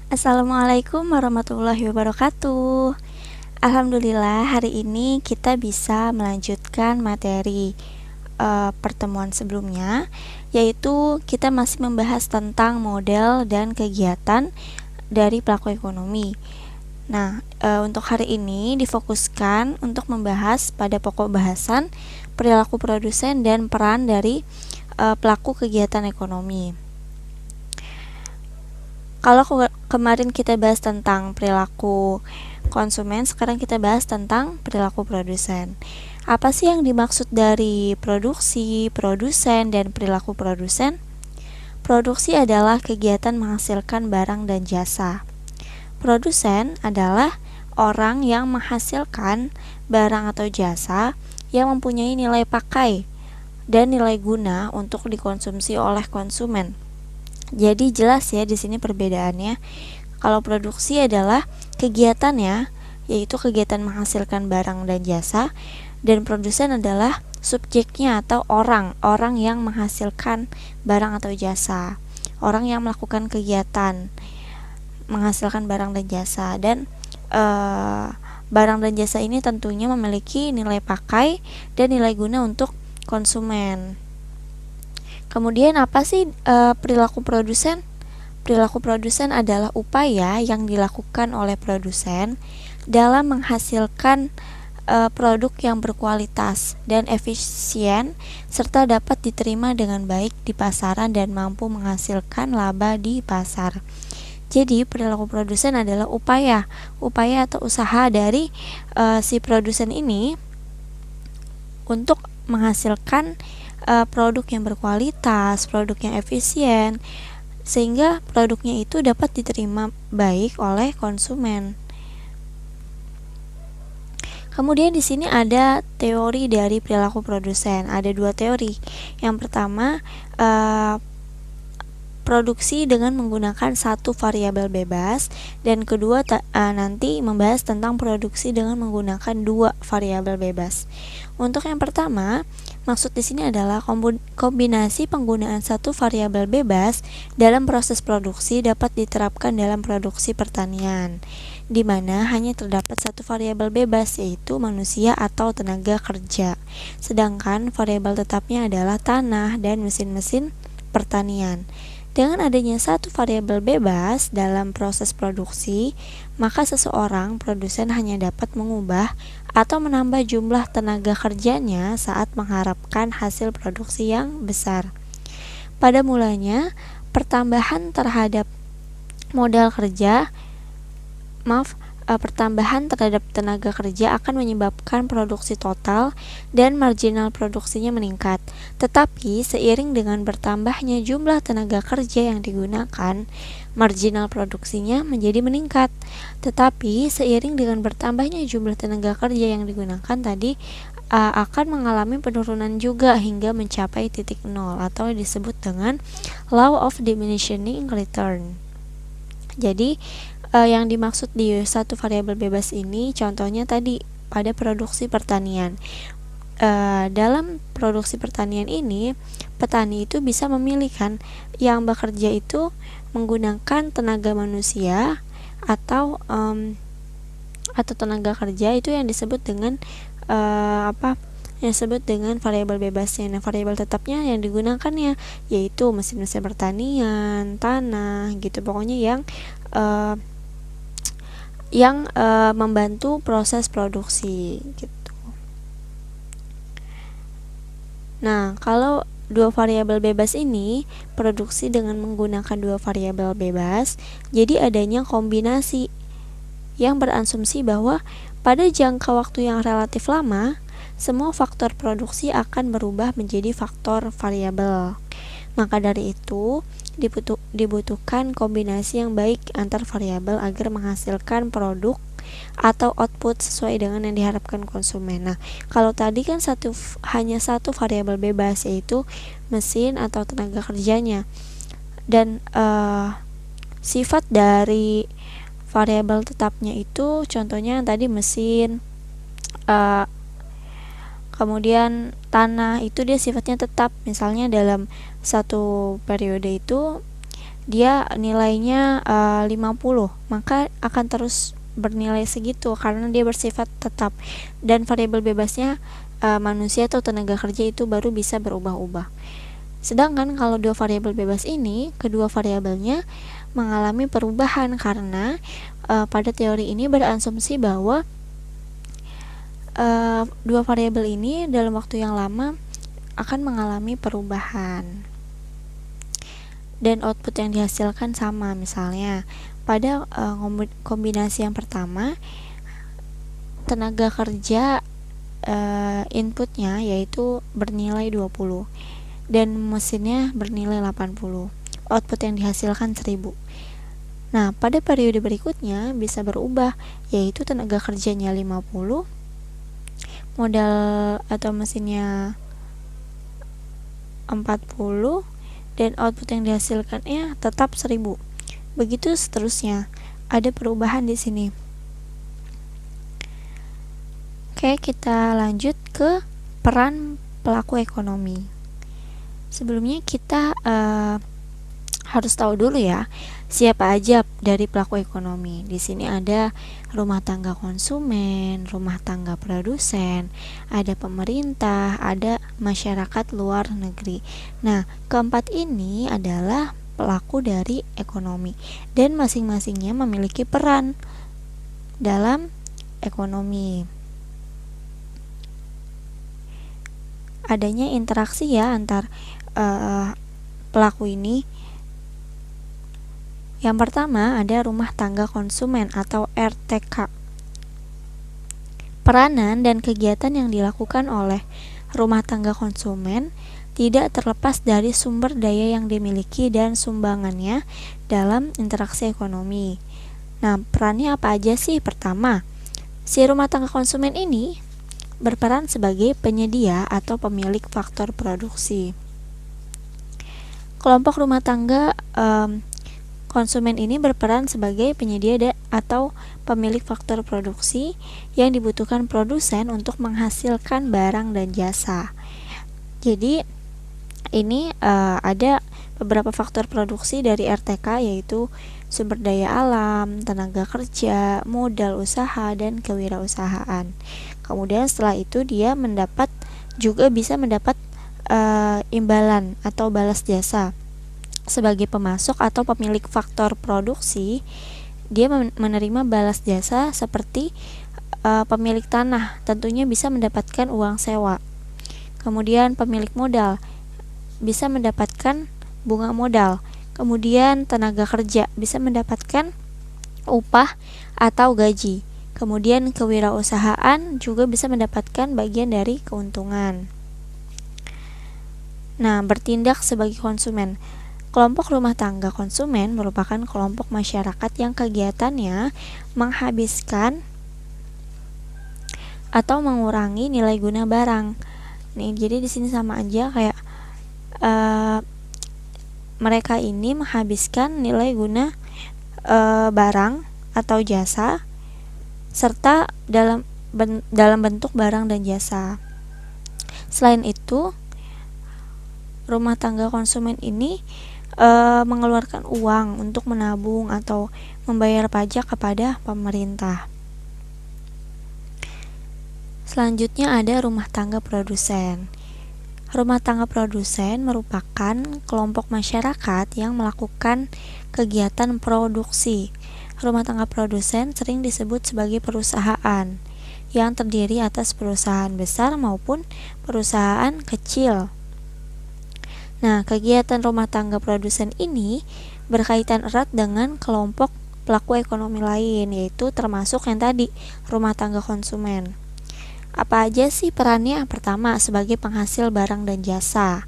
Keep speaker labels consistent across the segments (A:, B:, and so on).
A: Assalamualaikum warahmatullahi wabarakatuh. Alhamdulillah hari ini kita bisa melanjutkan materi pertemuan sebelumnya, yaitu kita masih membahas tentang model dan kegiatan dari pelaku ekonomi. Nah, untuk hari ini difokuskan untuk membahas pada pokok bahasan perilaku produsen dan peran dari pelaku kegiatan ekonomi. Kalau kemarin kita bahas tentang perilaku konsumen, sekarang kita bahas tentang perilaku produsen. Apa sih yang dimaksud dari produksi, produsen, dan perilaku produsen? Produksi adalah kegiatan menghasilkan barang dan jasa. Produsen adalah orang yang menghasilkan barang atau jasa yang mempunyai nilai pakai dan nilai guna untuk dikonsumsi oleh konsumen. Jadi jelas ya di sini perbedaannya. Kalau produksi adalah kegiatannya, yaitu kegiatan menghasilkan barang dan jasa, dan produsen adalah subjeknya atau orang yang menghasilkan barang atau jasa, orang yang melakukan kegiatan menghasilkan barang dan jasa. Dan barang dan jasa ini tentunya memiliki nilai pakai dan nilai guna untuk konsumen. Kemudian apa sih perilaku produsen? Perilaku produsen adalah upaya yang dilakukan oleh produsen dalam menghasilkan produk yang berkualitas dan efisien serta dapat diterima dengan baik di pasaran dan mampu menghasilkan laba di pasar. Jadi perilaku produsen adalah upaya atau usaha dari si produsen ini untuk menghasilkan produk yang berkualitas, produk yang efisien, sehingga produknya itu dapat diterima baik oleh konsumen. Kemudian di sini ada teori dari perilaku produsen. Ada dua teori. Yang pertama, produksi dengan menggunakan satu variabel bebas, dan kedua nanti membahas tentang produksi dengan menggunakan dua variabel bebas. Untuk yang pertama, maksud di sini adalah kombinasi penggunaan satu variabel bebas dalam proses produksi dapat diterapkan dalam produksi pertanian, di mana hanya terdapat satu variabel bebas, yaitu manusia atau tenaga kerja, sedangkan variabel tetapnya adalah tanah dan mesin-mesin pertanian. Dengan adanya satu variabel bebas dalam proses produksi, maka seseorang produsen hanya dapat mengubah atau menambah jumlah tenaga kerjanya saat mengharapkan hasil produksi yang besar. Pada mulanya, pertambahan terhadap tenaga kerja akan menyebabkan produksi total dan marginal produksinya meningkat. Tetapi seiring dengan bertambahnya jumlah tenaga kerja yang digunakan, marginal produksinya menjadi meningkat. Tetapi seiring dengan bertambahnya jumlah tenaga kerja yang digunakan tadi akan mengalami penurunan juga hingga mencapai titik nol atau disebut dengan law of diminishing return. Jadi yang dimaksud di satu variabel bebas ini contohnya tadi pada produksi pertanian. Dalam produksi pertanian ini, petani itu bisa memilih kan yang bekerja itu menggunakan tenaga manusia atau tenaga kerja, itu yang disebut dengan yang disebut dengan variabel bebasnya. Nah, variabel tetapnya yang digunakannya yaitu mesin-mesin pertanian, tanah, gitu. Pokoknya yang membantu proses produksi gitu. Nah, kalau dua variabel bebas ini produksi dengan menggunakan dua variabel bebas, jadi adanya kombinasi yang berasumsi bahwa pada jangka waktu yang relatif lama, semua faktor produksi akan berubah menjadi faktor variabel. Maka dari itu, dibutuhkan kombinasi yang baik antar variabel agar menghasilkan produk atau output sesuai dengan yang diharapkan konsumen. Nah, kalau tadi kan hanya satu variabel bebas, yaitu mesin atau tenaga kerjanya, dan sifat dari variabel tetapnya itu contohnya tadi mesin, kemudian tanah itu dia sifatnya tetap. Misalnya dalam satu periode itu dia nilainya 50, maka akan terus bernilai segitu karena dia bersifat tetap, dan variabel bebasnya manusia atau tenaga kerja itu baru bisa berubah-ubah. Sedangkan kalau dua variabel bebas ini, kedua variabelnya mengalami perubahan karena pada teori ini berasumsi bahwa dua variabel ini dalam waktu yang lama akan mengalami perubahan dan output yang dihasilkan sama. Misalnya pada kombinasi yang pertama, tenaga kerja inputnya yaitu bernilai 20 dan mesinnya bernilai 80, output yang dihasilkan 1000. Nah, pada periode berikutnya bisa berubah, yaitu tenaga kerjanya 50, modal atau mesinnya 40, dan output yang dihasilkannya tetap 1000. Begitu seterusnya. Ada perubahan di sini. Oke, kita lanjut ke peran pelaku ekonomi. Sebelumnya kita harus tahu dulu ya, siapa aja dari pelaku ekonomi. Di sini ada rumah tangga konsumen, rumah tangga produsen, ada pemerintah, ada masyarakat luar negeri. Nah, keempat ini adalah pelaku dari ekonomi dan masing-masingnya memiliki peran dalam ekonomi. Adanya interaksi ya antar pelaku ini. Yang pertama ada rumah tangga konsumen atau RTK. Peranan dan kegiatan yang dilakukan oleh rumah tangga konsumen tidak terlepas dari sumber daya yang dimiliki dan sumbangannya dalam interaksi ekonomi. Nah, perannya apa aja sih? Pertama, si rumah tangga konsumen ini berperan sebagai penyedia atau pemilik faktor produksi. Kelompok rumah tangga konsumen ini berperan sebagai penyedia atau pemilik faktor produksi yang dibutuhkan produsen untuk menghasilkan barang dan jasa. Jadi ini ada beberapa faktor produksi dari RTK, yaitu sumber daya alam, tenaga kerja, modal usaha, dan kewirausahaan. Kemudian setelah itu dia juga bisa mendapat imbalan atau balas jasa. Sebagai pemasok atau pemilik faktor produksi, dia menerima balas jasa seperti pemilik tanah, tentunya bisa mendapatkan uang sewa. Kemudian pemilik modal bisa mendapatkan bunga modal. Kemudian tenaga kerja bisa mendapatkan upah atau gaji. Kemudian kewirausahaan juga bisa mendapatkan bagian dari keuntungan. Nah, bertindak sebagai konsumen. Kelompok rumah tangga konsumen merupakan kelompok masyarakat yang kegiatannya menghabiskan atau mengurangi nilai guna barang. Nih, jadi di sini sama aja kayak mereka ini menghabiskan nilai guna barang atau jasa serta dalam bentuk barang dan jasa. Selain itu, rumah tangga konsumen ini mengeluarkan uang untuk menabung atau membayar pajak kepada pemerintah. Selanjutnya ada rumah tangga produsen. Rumah tangga produsen merupakan kelompok masyarakat yang melakukan kegiatan produksi. Rumah tangga produsen sering disebut sebagai perusahaan yang terdiri atas perusahaan besar maupun perusahaan kecil. Nah, kegiatan rumah tangga produsen ini berkaitan erat dengan kelompok pelaku ekonomi lain, yaitu termasuk yang tadi, rumah tangga konsumen. Apa aja sih perannya? Pertama, sebagai penghasil barang dan jasa.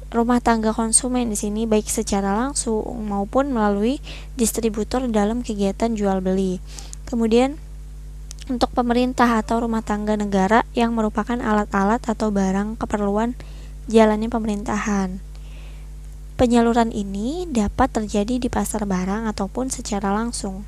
A: Rumah tangga konsumen di sini baik secara langsung maupun melalui distributor dalam kegiatan jual beli. Kemudian untuk pemerintah atau rumah tangga negara yang merupakan alat-alat atau barang keperluan jalannya pemerintahan. Penyaluran ini dapat terjadi di pasar barang ataupun secara langsung.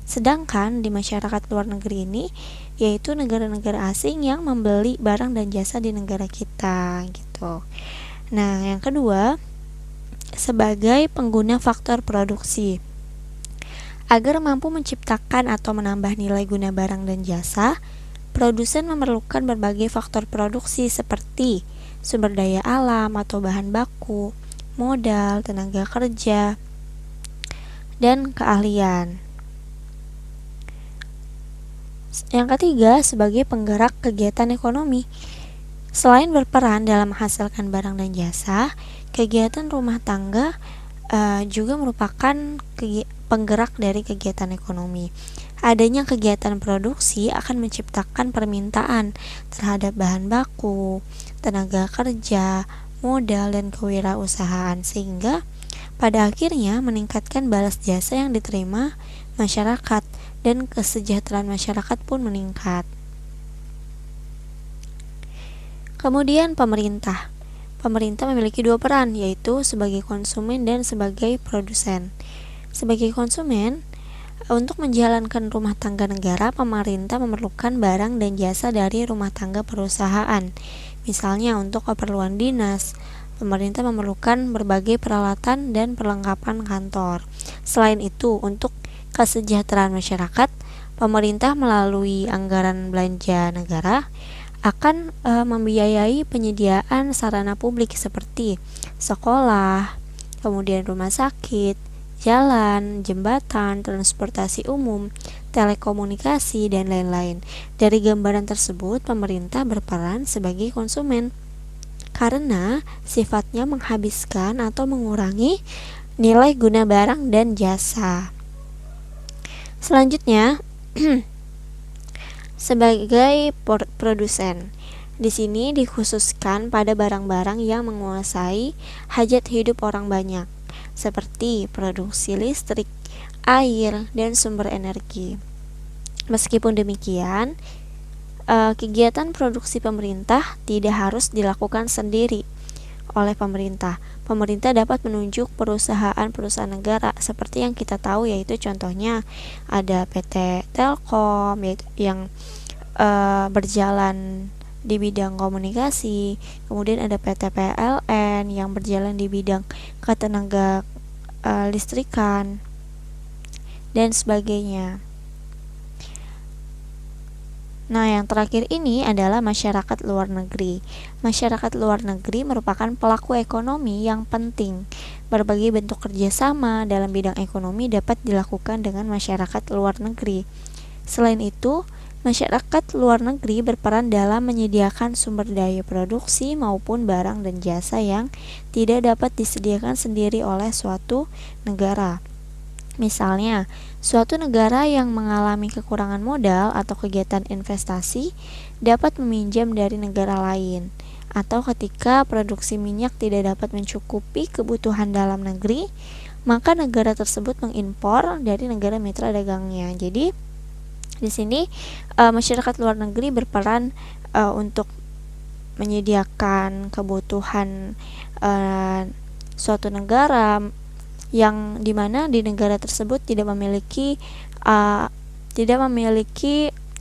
A: Sedangkan di masyarakat luar negeri ini, yaitu negara-negara asing yang membeli barang dan jasa di negara kita gitu. Nah, yang kedua, sebagai pengguna faktor produksi. Agar mampu menciptakan atau menambah nilai guna barang dan jasa, produsen memerlukan berbagai faktor produksi seperti sumber daya alam atau bahan baku, modal, tenaga kerja, dan keahlian. Yang ketiga, sebagai penggerak kegiatan ekonomi. Selain berperan dalam menghasilkan barang dan jasa, kegiatan rumah tangga juga merupakan penggerak dari kegiatan ekonomi. Adanya kegiatan produksi akan menciptakan permintaan terhadap bahan baku, tenaga kerja, modal, dan kewirausahaan, sehingga pada akhirnya meningkatkan balas jasa yang diterima masyarakat dan kesejahteraan masyarakat pun meningkat. Kemudian pemerintah. Pemerintah memiliki dua peran, yaitu sebagai konsumen dan sebagai produsen. Sebagai konsumen, untuk menjalankan rumah tangga negara, pemerintah memerlukan barang dan jasa dari rumah tangga perusahaan. Misalnya untuk keperluan dinas, pemerintah memerlukan berbagai peralatan dan perlengkapan kantor. Selain itu, untuk kesejahteraan masyarakat, pemerintah melalui anggaran belanja negara akan membiayai penyediaan sarana publik seperti sekolah, kemudian rumah sakit, jalan, jembatan, transportasi umum, telekomunikasi, dan lain-lain. Dari gambaran tersebut, pemerintah berperan sebagai konsumen karena sifatnya menghabiskan atau mengurangi nilai guna barang dan jasa. Selanjutnya, sebagai produsen. Di sini dikhususkan pada barang-barang yang menguasai hajat hidup orang banyak, seperti produksi listrik, air, dan sumber energi. Meskipun demikian, kegiatan produksi pemerintah tidak harus dilakukan sendiri oleh pemerintah. Pemerintah dapat menunjuk perusahaan-perusahaan negara seperti yang kita tahu, yaitu contohnya ada PT Telkom yang berjalan di bidang komunikasi, kemudian ada PT PLN yang berjalan di bidang ketenaga listrikan, dan sebagainya. Nah, yang terakhir ini adalah masyarakat luar negeri. Masyarakat luar negeri merupakan pelaku ekonomi yang penting. Berbagai bentuk kerjasama dalam bidang ekonomi dapat dilakukan dengan masyarakat luar negeri. Selain itu, masyarakat luar negeri berperan dalam menyediakan sumber daya produksi maupun barang dan jasa yang tidak dapat disediakan sendiri oleh suatu negara. Misalnya, suatu negara yang mengalami kekurangan modal atau kegiatan investasi dapat meminjam dari negara lain, atau ketika produksi minyak tidak dapat mencukupi kebutuhan dalam negeri, maka negara tersebut mengimpor dari negara mitra dagangnya. Jadi, di sini masyarakat luar negeri berperan untuk menyediakan kebutuhan suatu negara yang dimana di negara tersebut tidak memiliki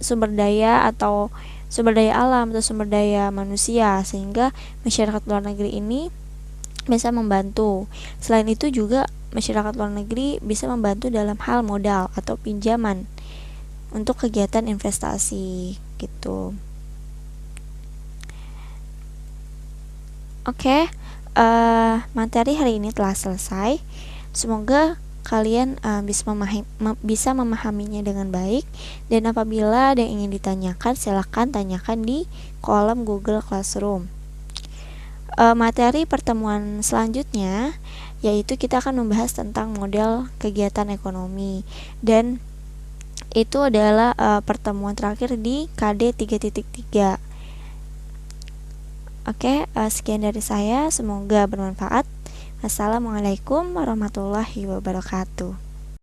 A: sumber daya atau sumber daya alam atau sumber daya manusia, sehingga masyarakat luar negeri ini bisa membantu. Selain itu juga masyarakat luar negeri bisa membantu dalam hal modal atau pinjaman untuk kegiatan investasi gitu. Oke, materi hari ini telah selesai. Semoga kalian bisa memahaminya dengan baik, dan apabila ada yang ingin ditanyakan, silahkan tanyakan di kolom Google Classroom. Materi pertemuan selanjutnya yaitu kita akan membahas tentang model kegiatan ekonomi, dan itu adalah pertemuan terakhir di KD 3.3. Oke, sekian dari saya, semoga bermanfaat. Assalamualaikum warahmatullahi wabarakatuh.